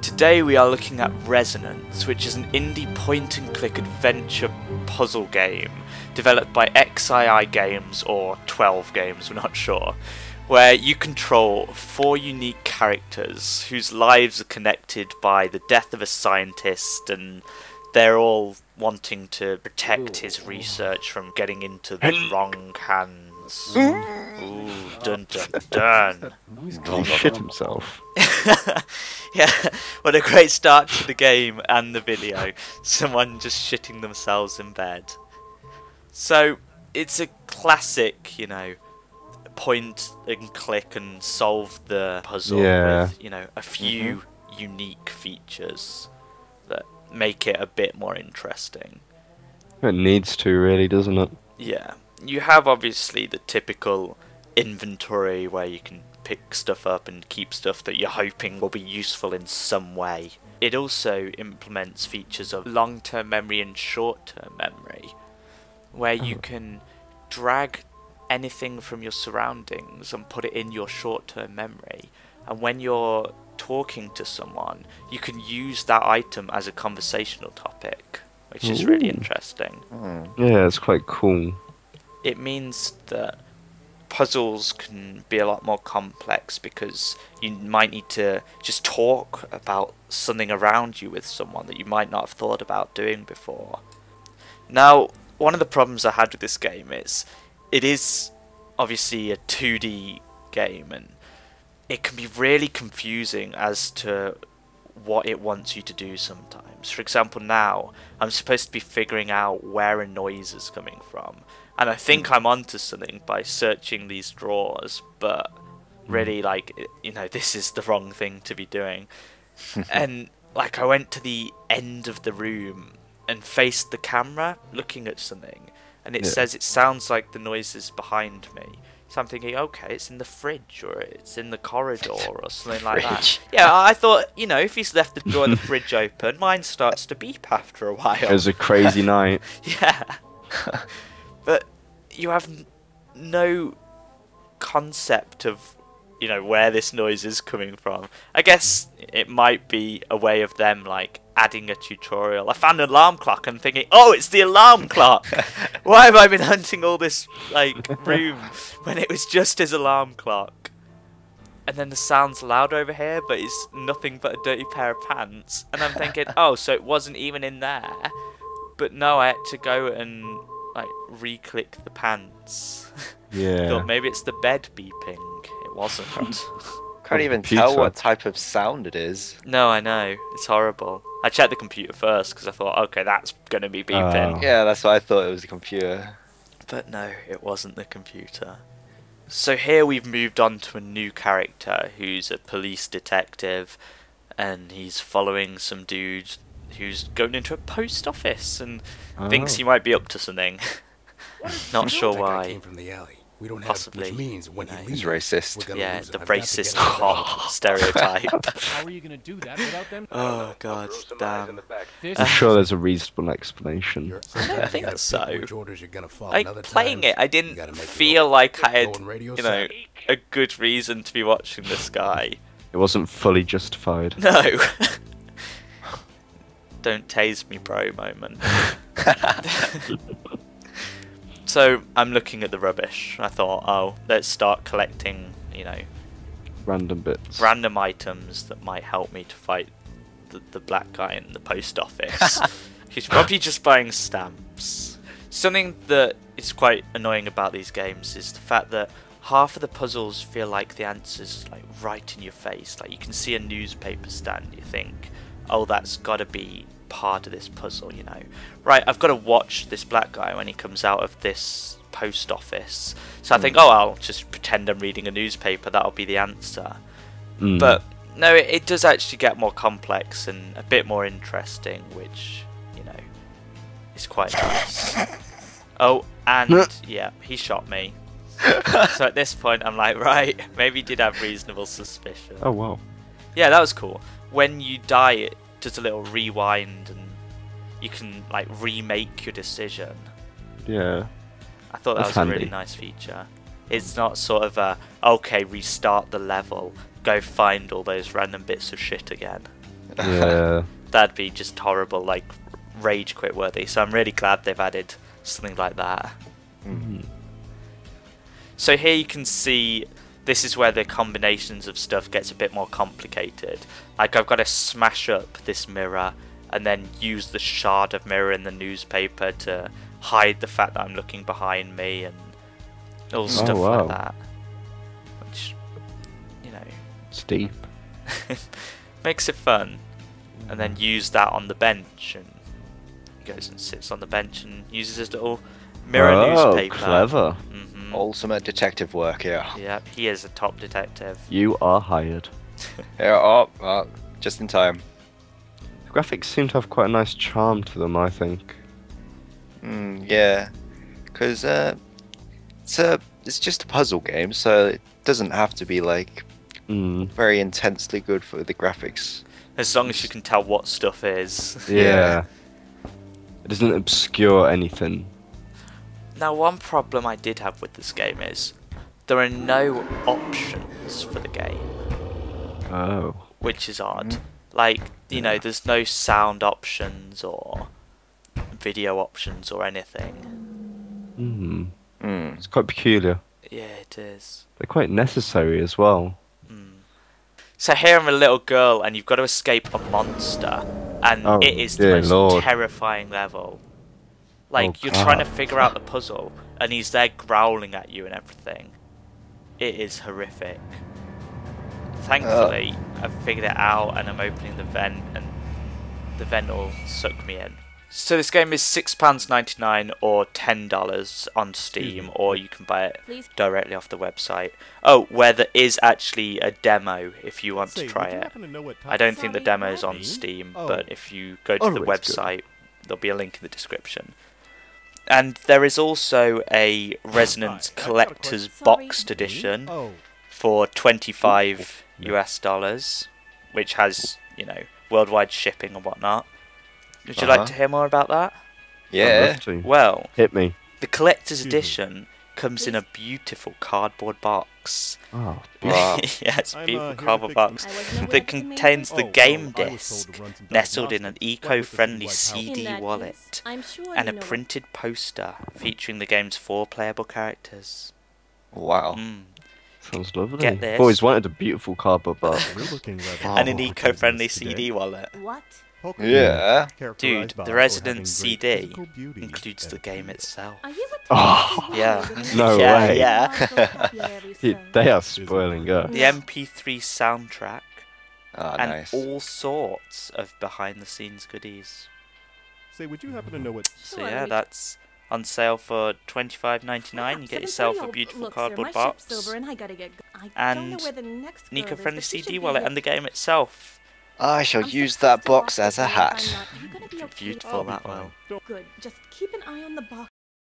Today we are looking at Resonance, which is an indie point-and-click adventure puzzle game developed by XII Games, or 12 Games, we're not sure, where you control 4 unique characters whose lives are connected by the death of a scientist, and they're all wanting to protect his research from getting into the wrong hands. Ooh, dun dun dun. He shit himself. Yeah, what a great start to the game and the video. Someone just shitting themselves in bed. So, it's a classic, you know, point and click and solve the puzzle with, you know, a few unique features that make it a bit more interesting. It needs to, really, doesn't it? Yeah. You have obviously the typical inventory where you can pick stuff up and keep stuff that you're hoping will be useful in some way. It also implements features of long-term memory and short-term memory, where you can drag anything from your surroundings and put it in your short-term memory, and when you're talking to someone you can use that item as a conversational topic, which is really interesting. Yeah, it's quite cool. It means that puzzles can be a lot more complex because you might need to just talk about something around you with someone that you might not have thought about doing before. Now, one of the problems I had with this game is it is obviously a 2D game, and it can be really confusing as to what it wants you to do sometimes. For example, now I'm supposed to be figuring out where a noise is coming from, and I think I'm onto something by searching these drawers, but really, like, you know, this is the wrong thing to be doing. And like, I went to the end of the room and faced the camera looking at something, and it says it sounds like the noise is behind me. So I'm thinking, okay, it's in the fridge, or it's in the corridor, or something like that. Yeah, I thought, you know, if he's left the door of the fridge open, mine starts to beep after a while. It was a crazy night. Yeah. But you have no concept of, you know, where this noise is coming from. I guess it might be a way of them, like, adding a tutorial. I found an alarm clock and thinking, oh, it's the alarm clock! Why have I been hunting all this, like, room when it was just his alarm clock? And then the sound's loud over here, but it's nothing but a dirty pair of pants. And I'm thinking, oh, so it wasn't even in there. But no, I had to go and, like, re-click the pants. Yeah. Thought maybe it's the bed beeping. It wasn't. Can't even tell what type of sound it is. No, I know. It's horrible. I checked the computer first because I thought, okay, that's going to be beeping. Yeah, that's what I thought it was the computer. But no, it wasn't the computer. So here we've moved on to a new character who's a police detective, and he's following some dude who's going into a post office and thinks he might be up to something. Not sure why. Came from the alley. We don't Possibly. have, which means when he leaves, He's racist. Yeah, the racist cop stereotype. How are you going to do that without them? Oh god, damn. I'm sure there's a reasonable explanation. I don't think so. Orders you're gonna follow. Like, playing it, I didn't feel like I had, you know, a good reason to be watching this guy. It wasn't fully justified. No. Don't tase me, bro moment. So, I'm looking at the rubbish. I thought, oh, let's start collecting, you know, Random bits. random items that might help me to fight the black guy in the post office. He's probably just buying stamps. Something that is quite annoying about these games is the fact that half of the puzzles feel like the answer's, like, right in your face. Like, you can see a newspaper stand, you think, oh, that's gotta be part of this puzzle, you know. Right, I've got to watch this black guy when he comes out of this post office. So I think, oh, I'll just pretend I'm reading a newspaper, that'll be the answer. But no, it does actually get more complex and a bit more interesting, which, you know, is quite nice. Oh, and yeah, he shot me. So at this point I'm like, right, maybe he did have reasonable suspicion. Oh, wow. Yeah, that was cool. When you die, it does a little rewind and you can, like, remake your decision. Yeah. I thought that was a really nice feature. It's not sort of a, okay, restart the level, go find all those random bits of shit again. Yeah. That'd be just horrible, like rage quit worthy. So I'm really glad they've added something like that. Mm. So here you can see this is where the combinations of stuff gets a bit more complicated. Like I've got to smash up this mirror and then use the shard of mirror in the newspaper to hide the fact that I'm looking behind me and all stuff wow. like that. Which, you know, It's deep. makes it fun. And then use that on the bench, and he goes and sits on the bench and uses his little mirror newspaper. Clever. Hmm. Ultimate detective work here. Yep, he is a top detective. You are hired. Yeah, just in time. The graphics seem to have quite a nice charm to them, I think. Yeah, because it's just a puzzle game, so it doesn't have to be like very intensely good for the graphics. As long as you can tell what stuff is. Yeah. It doesn't obscure anything. Now, one problem I did have with this game is there are no options for the game, Oh. which is odd. Like, you know, there's no sound options or video options or anything. It's quite peculiar. Yeah, it is. They're quite necessary as well. So here I'm a little girl and you've got to escape a monster, and Oh, it is the dear most Lord. terrifying level. Like, Oh, you're trying to God. figure out the puzzle and he's there growling at you and everything. It is horrific. Thankfully, I've figured it out and I'm opening the vent and the vent will suck me in. So this game is £6.99 or $10 on Steam, or you can buy it directly off the website. Oh, where there is actually a demo if you want to try it. I don't think the demo is on Steam, but if you go to the website, there'll be a link in the description. And there is also a Resonance Collector's Boxed Edition for $25 US, which has, you know, worldwide shipping and whatnot. Would you like to hear more about that? I'd Yeah. love to. Well, Hit me. the collector's edition comes in a beautiful cardboard box. Oh, Wow. Yes, I'm, beautiful here to cardboard fix box it. that contains the game I was told disc to run some nestled in an diagnostics. eco-friendly Like how- CD In that wallet case, I'm sure and you a know what- printed poster featuring the game's 4 playable characters. Wow. sounds lovely. Get this. I've always wanted a beautiful cardboard box. We're looking rather And an for eco-friendly business today. CD wallet. What? Poker Yeah. characterized Dude, by the or Resident having great CD physical beauty includes the and game appeal. itself. Are you a Oh, Yeah. no Yeah, way. yeah. They are spoiling us. The MP3 soundtrack Oh, and nice. all sorts of behind-the-scenes goodies. Say, would you happen to know what? So yeah, that's on sale for $25.99. You get yourself a beautiful cardboard box, and an eco-friendly CD wallet, and the game itself. I shall use that box as a hat. Beautiful, that will. Good. Just keep an eye on the box.